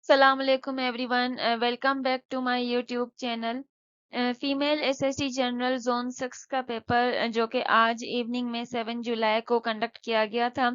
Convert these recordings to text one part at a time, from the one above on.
सलाम अलैकुम everyone, welcome back to my YouTube channel. Female SSC general zone 6 का paper जो कि आज इवनिंग में 7 जुलाई को कंडक्ट किया गया था।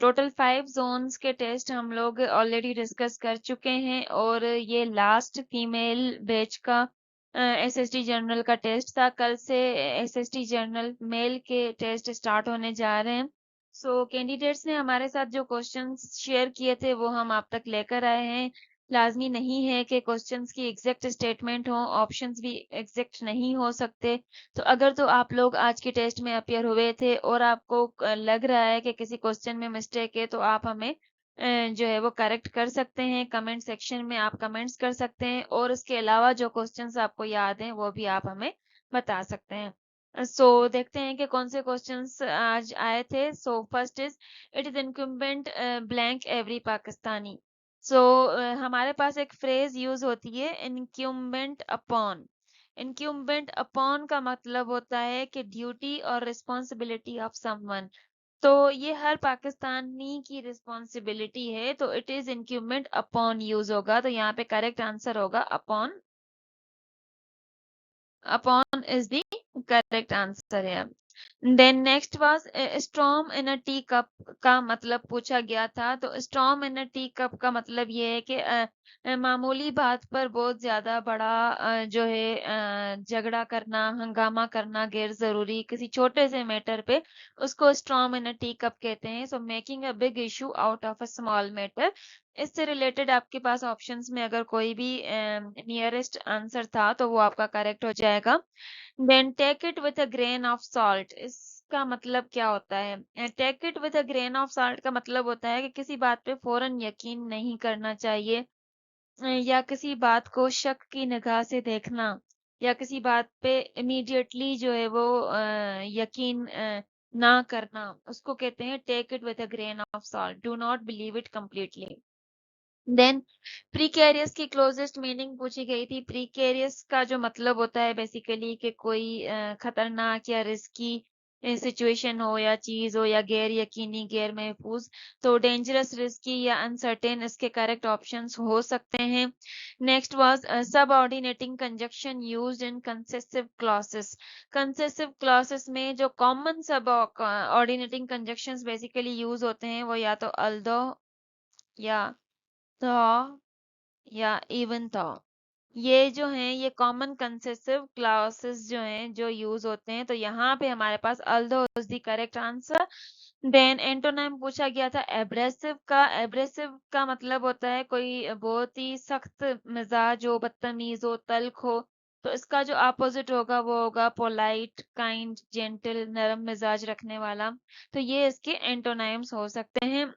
टोटल 5 जोन्स के टेस्ट हम लोग ऑलरेडी डिस्कस कर चुके हैं और ये लास्ट फीमेल बैच का एसएसटी जनरल का टेस्ट था। कल से एसएसटी जनरल मेल के टेस्ट स्टार्ट होने जा रहे हैं। कैंडिडेट्स ने हमारे साथ जो क्वेश्चंस शेयर किए थे वो हम आप तक लेकर आए हैं। लाजमी नहीं है कि क्वेश्चंस की एग्जैक्ट स्टेटमेंट हो, ऑप्शंस भी एग्जैक्ट नहीं हो सकते। तो अगर तो आप लोग आज के टेस्ट में अपियर हुए थे और आपको लग रहा है कि किसी क्वेश्चन में मिस्टेक है तो आप हमें जो है वो करेक्ट कर सकते हैं। कमेंट सेक्शन में आप कमेंट्स कर सकते हैं और इसके अलावा जो क्वेश्चंस आपको याद हैं वो भी आप हमें बता सकते हैं। देखते हैं कि कौन से क्वेश्चंस आज आए थे। First is it is incumbent blank every Pakistani. हमारे पास एक फ्रेज यूज होती है इनक्यूम्बेंट अपॉन। इनक्यूम्बेंट अपॉन का मतलब होता है कि ड्यूटी और रिस्पॉन्सिबिलिटी ऑफ समवन। तो ये हर पाकिस्तानी की रिस्पॉन्सिबिलिटी है, तो it is incumbent upon use होगा। तो यहाँ पे करेक्ट आंसर होगा upon. Upon is the correct answer है। Then next was storm in a tea cup का मतलब पूछा गया था। तो storm in a tea cup का मतलब ये है कि मामूली बात पर बहुत ज्यादा बड़ा जो है झगड़ा करना, हंगामा करना गैर जरूरी किसी छोटे से मैटर पे, उसको storm in a tea cup कहते हैं। Making a big issue out of a small matter. इससे रिलेटेड आपके पास ऑप्शंस में अगर कोई भी नियरेस्ट आंसर था तो वो आपका करेक्ट हो जाएगा। Then take it with a grain of salt, इसका मतलब क्या होता है? Take it with a grain of salt का मतलब होता है कि किसी बात पे फौरन यकीन नहीं करना चाहिए, या किसी बात को शक की निगाह से देखना, या किसी बात पे इमीडिएटली जो है वो यकीन ना करना, उसको कहते हैं take it with a grain of salt. Do not believe it completely. Then precarious की क्लोजेस्ट मीनिंग पूछी गई थी। प्रीकैरियस का जो मतलब होता है बेसिकली कि कोई खतरनाक या रिस्की सिचुएशन हो या चीज हो, या गैर यकीनी, गैर महफूज। तो डेंजरस, रिस्की या अनसर्टेन इसके करेक्ट ऑप्शंस हो सकते हैं। Next was subordinating conjunction used in concessive clauses. Concessive clauses में जो common sub ऑर्डिनेटिंग conjunctions basically use होते हैं वो या तो अल्दो, या the, या इवन था। ये जो हैं ये कॉमन कंसेसिव क्लासेस जो हैं जो यूज होते हैं। तो यहाँ पे हमारे पास although is the correct answer. Then antonym पूछा गया था एब्रेसिव का। एब्रेसिव का मतलब होता है कोई बहुत ही सख्त मिजाज हो, बदतमीज हो, तल्ख हो। तो इसका जो अपोजिट होगा वो होगा पोलाइट, काइंड, जेंटल, नरम मिजाज रखने वाला। तो ये इसके एंटोनाइम्स हो सकते हैं।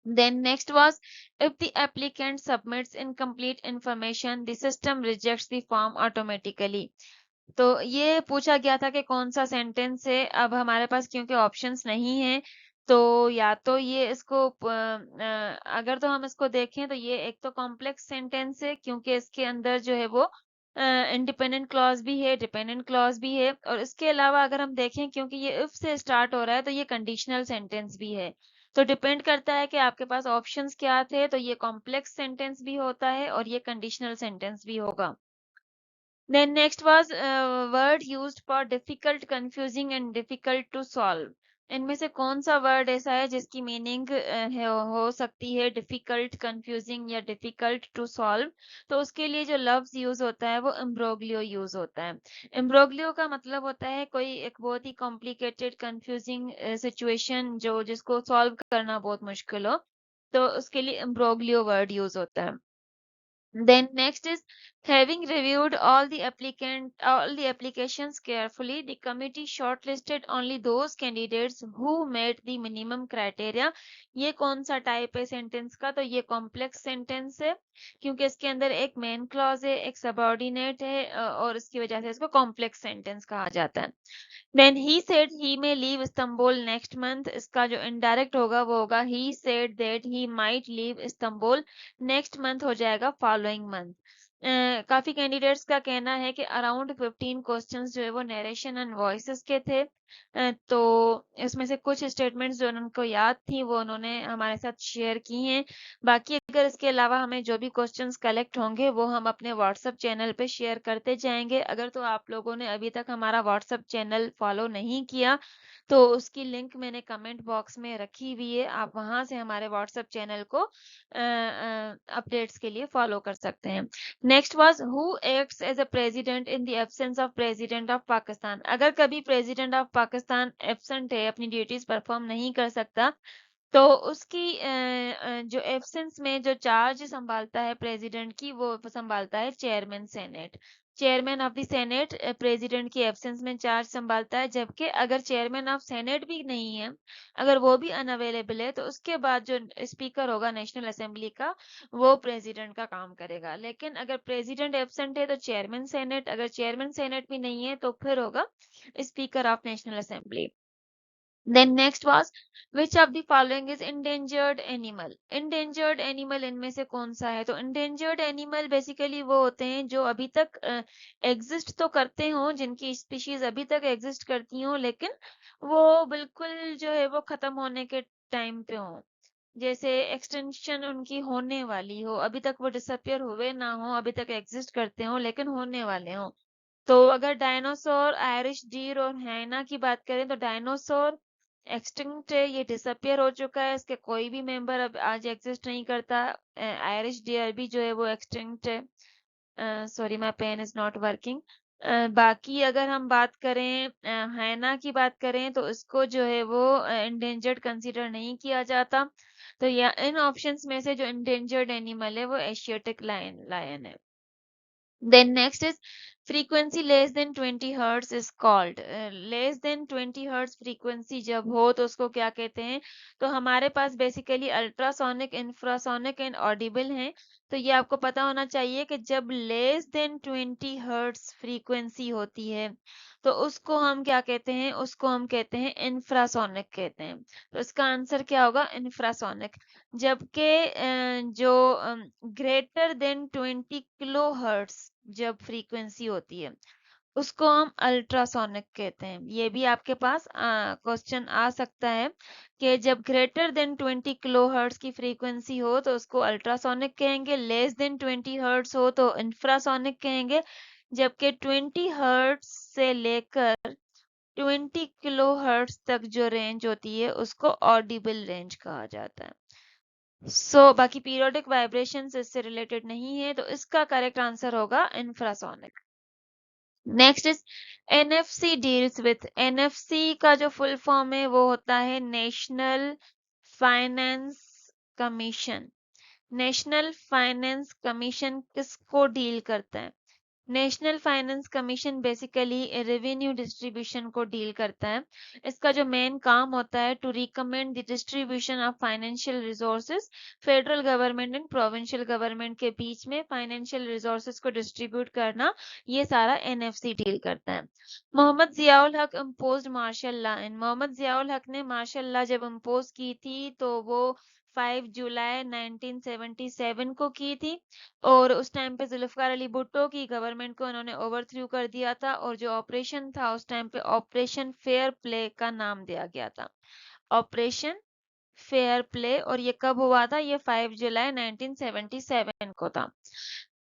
Then next was, if the applicant submits incomplete information, the system rejects the form automatically. तो ये पूछा गया था कि कौन सा सेंटेंस है। अब हमारे पास क्योंकि ऑप्शंस नहीं है तो या तो ये इसको अगर तो हम इसको देखें तो ये एक तो कॉम्प्लेक्स सेंटेंस है क्योंकि इसके अंदर जो है वो इंडिपेंडेंट क्लॉज भी है, डिपेंडेंट क्लॉज भी है। और इसके अलावा अगर हम देखें क्योंकि ये इफ से स्टार्ट हो रहा है तो ये कंडीशनल सेंटेंस भी है। तो डिपेंड करता है कि आपके पास ऑप्शंस क्या थे। तो ये कॉम्प्लेक्स सेंटेंस भी होता है और ये कंडीशनल सेंटेंस भी होगा। Then next was word used for difficult, confusing and difficult to solve. इनमें से कौन सा वर्ड ऐसा है जिसकी मीनिंग हो सकती है डिफिकल्ट, कंफ्यूजिंग या डिफिकल्ट टू सॉल्व? तो उसके लिए जो लफ्ज यूज होता है वो इम्ब्रोग्लियो यूज होता है। इम्ब्रोग्लियो का मतलब होता है कोई एक बहुत ही कॉम्प्लिकेटेड, कंफ्यूजिंग सिचुएशन जो जिसको सॉल्व करना बहुत मुश्किल हो, तो उसके लिए इम्ब्रोग्लियो वर्ड यूज होता है। Then next is, having reviewed all the applications carefully, the committee shortlisted only those candidates who met the minimum criteria. ये कौन सा टाइप है सेंटेंस का? तो ये कॉम्प्लेक्स सेंटेंस है क्योंकि इसके अंदर एक मेन क्लॉज है, एक सबऑर्डिनेट है, और इसकी वजह से इसको कॉम्प्लेक्स सेंटेंस कहा जाता है। Then he said he may leave Istanbul next month. इसका जो इनडायरेक्ट होगा वो होगा he said that he might leave Istanbul next month हो जाएगा following month. काफी कैंडिडेट्स का कहना है कि अराउंड 15 क्वेश्चंस जो है वो नरेशन एंड वॉइसेस के थे। तो इसमें से कुछ स्टेटमेंट्स जो उनको याद थी वो उन्होंने हमारे साथ शेयर की हैं। बाकी अगर इसके अलावा हमें जो भी क्वेश्चंस कलेक्ट होंगे वो हम अपने व्हाट्सएप चैनल पे शेयर करते जाएंगे। अगर तो आप लोगों ने अभी तक हमारा व्हाट्सएप चैनल फॉलो नहीं किया तो उसकी लिंक मैंने कमेंट बॉक्स में रखी हुई है, आप वहां से हमारे व्हाट्सएप चैनल को अपडेट्स के लिए फॉलो कर सकते हैं। Next was who acts as a president in the absence of president of Pakistan. अगर कभी प्रेसिडेंट ऑफ पाकिस्तान एब्सेंट है, अपनी ड्यूटीज परफॉर्म नहीं कर सकता, तो उसकी जो एब्सेंस में जो चार्ज संभालता है प्रेसिडेंट की, वो संभालता है chairman senate. Chairman of the senate president की एब्सेंस में चार्ज संभालता है, जबकि अगर चेयरमैन ऑफ सेनेट भी नहीं है, अगर वो भी अनअवेलेबल है, तो उसके बाद जो स्पीकर होगा नेशनल असेंबली का, वो प्रेसिडेंट का काम करेगा। लेकिन अगर प्रेसिडेंट एब्सेंट है तो चेयरमैन सेनेट, अगर चेयरमैन सेनेट भी नहीं है तो फिर होगा speaker of national assembly. Then next was which of the following is endangered animal? Endangered animal इनमें से कौन सा है? तो endangered animal basically वो होते हैं जो अभी तक एग्जिस्ट तो करते हों, जिनकी स्पीशीज अभी तक एग्जिस्ट करती हों, लेकिन वो बिल्कुल जो है वो खत्म होने के टाइम पे हों। जैसे एक्सटेंशन उनकी होने वाली हो, अभी तक वो डिसअपियर हुए ना हो, अभी तक एग्जिस्ट करते हो लेकिन होने वाले हों। तो अगर डायनासोर, आयरिश डीर और हाइना की बात करें तो डायनासोर एक्सटिंक्ट है, ये डिसअपियर हो चुका है, इसके कोई भी मेंबर अब आज एग्जिस्ट नहीं करता। आयरिश डियर भी जो है वो एक्सटिंक्ट है। Sorry, my pen is not working. बाकी अगर हम बात करें हाइना की बात करें तो इसको जो है वो इंडेंजर्ड कंसीडर नहीं किया जाता। तो या इन ऑप्शंस में से जो इंडेंजर्ड एनिमल है वो एशियाटिक लायन है। Then next is frequency less than 20 hertz is called less than 20 hertz frequency जब हो तो उसको क्या कहते हैं? तो हमारे पास basically ultrasonic, infrasonic and audible हैं। तो ये आपको पता होना चाहिए कि जब लेस देन 20 हर्ट्ज फ्रीक्वेंसी होती है तो उसको हम क्या कहते हैं? उसको हम कहते हैं इंफ्रासोनिक कहते हैं। तो इसका आंसर क्या होगा? इंफ्रासोनिक। जबकि जो ग्रेटर देन 20 किलो हर्ट्ज जब फ्रीक्वेंसी होती है उसको हम अल्ट्रासोनिक कहते हैं। ये भी आपके पास क्वेश्चन आ सकता है कि जब ग्रेटर देन 20 किलो हर्ट्ज की फ्रीक्वेंसी हो तो उसको अल्ट्रासोनिक कहेंगे, लेस देन 20 हर्ट्ज हो तो इंफ्रासोनिक कहेंगे, जबकि 20 हर्ट्ज से लेकर 20 किलो हर्ट्ज तक जो रेंज होती है उसको ऑडिबल रेंज कहा जाता है। बाकी पीरियोडिक वाइब्रेशंस इससे रिलेटेड नहीं है, तो इसका करेक्ट आंसर होगा infrasonic. Next is NFC deals with. NFC का जो फुल फॉर्म है वो होता है national finance commission. National finance commission किसको डील करता है? National finance commission basically revenue distribution को डील करता है। इसका जो मेन काम होता है to recommend the distribution of financial resources. Federal government and provincial government के बीच में फाइनेंशियल रिसोर्सेज को डिस्ट्रीब्यूट करना, ये सारा एनएफसी डील करता है। Mohammad Ziaul Haq imposed martial law. Mohammad Ziaul Haq ने मार्शल लॉ जब इम्पोज की थी तो वो 5 जुलाई 1977 को की थी, और उस टाइम पे जुल्फकार अली भुट्टो की गवर्नमेंट को उन्होंने ओवरथ्रू कर दिया था, और जो ऑपरेशन था उस टाइम पे ऑपरेशन फेयर प्ले का नाम दिया गया था। Operation fair play. और ये कब हुआ था? ये 5 जुलाई 1977 को था।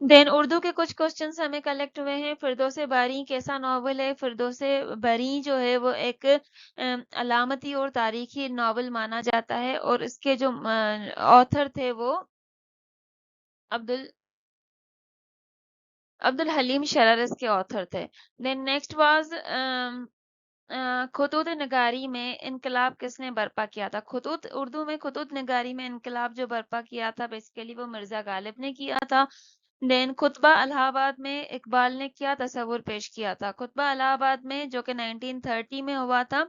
देन उर्दू के कुछ क्वेश्चंस हमें कलेक्ट हुए हैं। फिरदौसे बारी कैसा नॉवल है? फिरदौसे बारी जो है वो एक अलामती और तारीखी नॉवल माना जाता है, और इसके जो ऑथर थे वो अब्दुल अब्दुल हलीम शरार इसके ऑथर थे। देन नेक्स्ट वाज खुतूत नगारी में इनकलाब किसने बर्पा किया था? खुतूत उर्दू में खुतूत नगारी में इनकलाब जो बर्पा किया था बेसिकली वो मिर्जा गालिब ने किया था। देन खुतबा इलाहाबाद में इकबाल ने क्या तस्वुर पेश किया था? खुतबा इलाहाबाद में जो कि 1930 में हुआ था,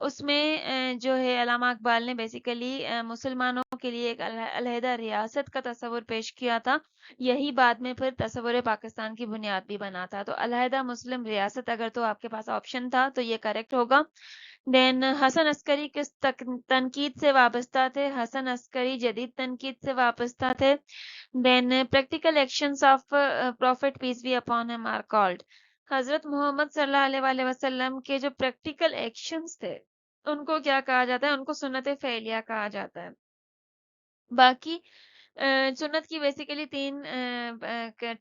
उसमें जो है अल्लामा इकबाल ने बेसिकली मुसलमानों के लिए एक अलहदा रियासत का तस्वुर पेश किया था। यही बाद में फिर तस्वुर पाकिस्तान की बुनियाद भी बना था। तो अलहदा मुस्लिम रियासत अगर तो आपके पास ऑप्शन था तो ये करेक्ट होगा। देन हसन अस्करी किस तनकीद से वाबस्ता थे? हसन अस्करी जदीद तनकीद से वाबस्ता थे। Then practical actions of prophet peace be upon him are called. हज़रत मोहम्मद सल्लल्लाहु अलैहि वसल्लम के जो प्रैक्टिकल एक्शंस थे, उनको क्या कहा जाता है? उनको सुन्नत फ़ेलिया कहा जाता है। बाकी सुन्नत की बेसिकली 3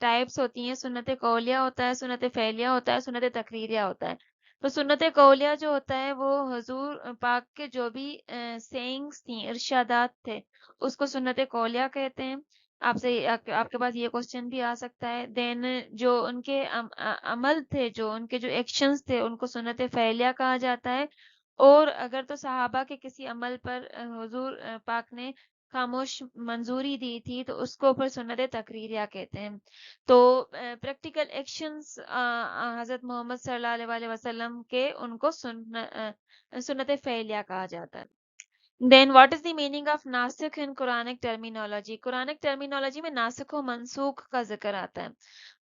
टाइप्स होती हैं। सुन्नत कौलिया होता है, सुन्नत फ़ेलिया होता है, सुन्नत तकरीरिया होता है। तो सुन्नत कौलिया जो होता है वो हुज़ूर पाक के जो भी सेइंग्स थी, इरशादात थे, उसको सुन्नत कौलिया कहते हैं। आपके पास ये क्वेश्चन भी आ सकता है। देन जो उनके अमल थे, जो उनके जो एक्शंस थे, उनको सुन्नत फ़ेलिया कहा जाता है। और अगर तो सहाबा के किसी अमल पर हुज़ूर पाक ने खामोश मंजूरी दी थी, तो उसको फिर सुन्नत तकरीरिया कहते हैं। तो प्रैक्टिकल एक्शंस हज़रत मोहम्मद सल्लल्लाहु अलैहि वसल्लम के उनको सुन्नत फ़ेलिया कहा जाता है। Then what is the meaning of नासिख in Quranic terminology? Quranic terminology में नासिख व मनसूख का जिक्र आता है।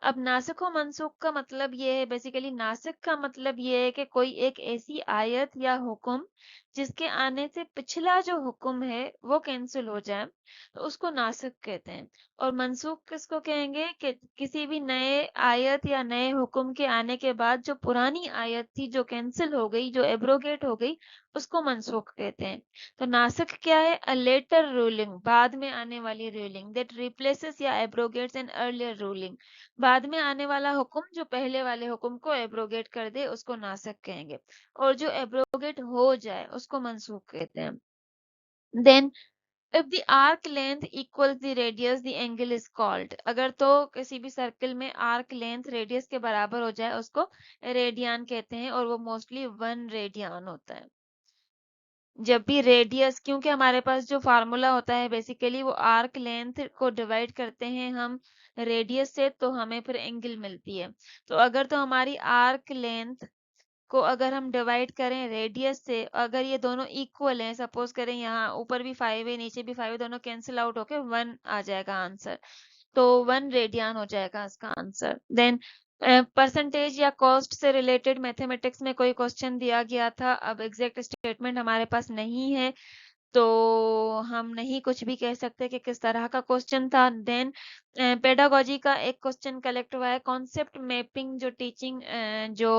अब नासिख व मनसूख का मतलब ये है, बेसिकली नासिख का मतलब ये है कि कोई एक ऐसी आयत या हुक्म जिसके आने से पिछला जो हुक्म है वो कैंसिल हो जाए, तो उसको नासिख कहते हैं। और मनसूख किसको कहेंगे? कि किसी भी नए आयत या नए हुक्म के आने के बाद जो पुरानी आयत थी, जो कैंसिल हो गई, जो एब्रोगेट हो गई, उसको मनसूख कहते हैं। तो नासिख क्या है? अ लेटर रूलिंग, बाद में आने वाली रूलिंग, दैट रिप्लेसेस या एब्रोगेट्स एन अर्लियर रूलिंग। बाद में आने वाला हुक्म जो पहले वाले हुक्म को एब्रोगेट कर दे, उसको नासिख कहेंगे। और जो एब्रोगेट हो जाए, उसको मनसूख कहते हैं। Then if the arc length equals the radius, the angle is called. अगर तो किसी भी सर्कल में आर्क लेंथ रेडियस के बराबर हो जाए, उसको रेडियन कहते हैं, और वो मोस्टली 1 रेडियन होता है। जब भी रेडियस, क्योंकि हमारे पास जो फार्मूला होता है बेसिकली वो आर्क लेंथ को डिवाइड करते हैं हम रेडियस से, तो हमें फिर एंगल मिलती है। तो अगर तो हमारी आर्क लेंथ को अगर हम डिवाइड करें रेडियस से, अगर ये दोनों इक्वल हैं, सपोज करें यहाँ ऊपर भी 5 है, नीचे भी 5 है, दोनों कैंसिल आउट होके 1 आ जाएगा आंसर। तो 1 रेडियन हो जाएगा इसका आंसर। देन परसेंटेज या कॉस्ट से रिलेटेड मैथमेटिक्स में कोई क्वेश्चन दिया गया था। अब एग्जैक्ट स्टेटमेंट हमारे पास नहीं है, तो हम नहीं कुछ भी कह सकते कि किस तरह का क्वेश्चन था। देन पेडागोजी का एक क्वेश्चन कलेक्ट हुआ है, कॉन्सेप्ट मैपिंग जो टीचिंग जो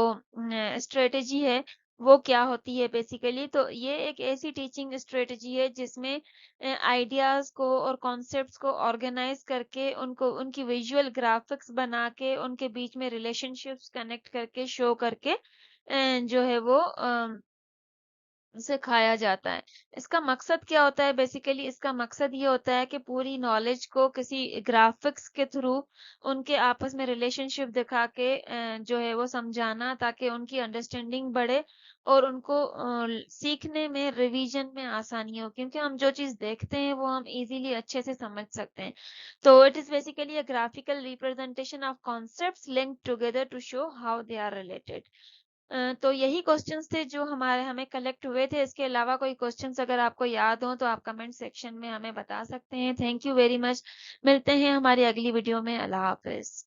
स्ट्रेटेजी है, वो क्या होती है बेसिकली? तो ये एक ऐसी टीचिंग स्ट्रेटेजी है जिसमें आइडियाज को और कॉन्सेप्ट्स को ऑर्गेनाइज करके, उनको उनकी विजुअल ग्राफिक्स बना के, उनके बीच में रिलेशनशिप्स कनेक्ट करके, शो करके जो है वो सिखाया जाता है। इसका मकसद क्या होता है? बेसिकली इसका मकसद ये होता है कि पूरी नॉलेज को किसी ग्राफिक्स के थ्रू उनके आपस में रिलेशनशिप दिखा के जो है वो समझाना, ताकि उनकी अंडरस्टैंडिंग बढ़े और उनको सीखने में, रिवीजन में आसानी हो, क्योंकि हम जो चीज़ देखते हैं वो हम इजीली अच्छे से समझ सकते हैं। तो it is basically a graphical representation of concepts linked together to show how they are related. तो यही क्वेश्चंस थे जो हमें कलेक्ट हुए थे। इसके अलावा कोई क्वेश्चंस अगर आपको याद हो तो आप कमेंट सेक्शन में हमें बता सकते हैं। Thank you very much. मिलते हैं हमारी अगली वीडियो में। अल्लाह हाफ़िज़।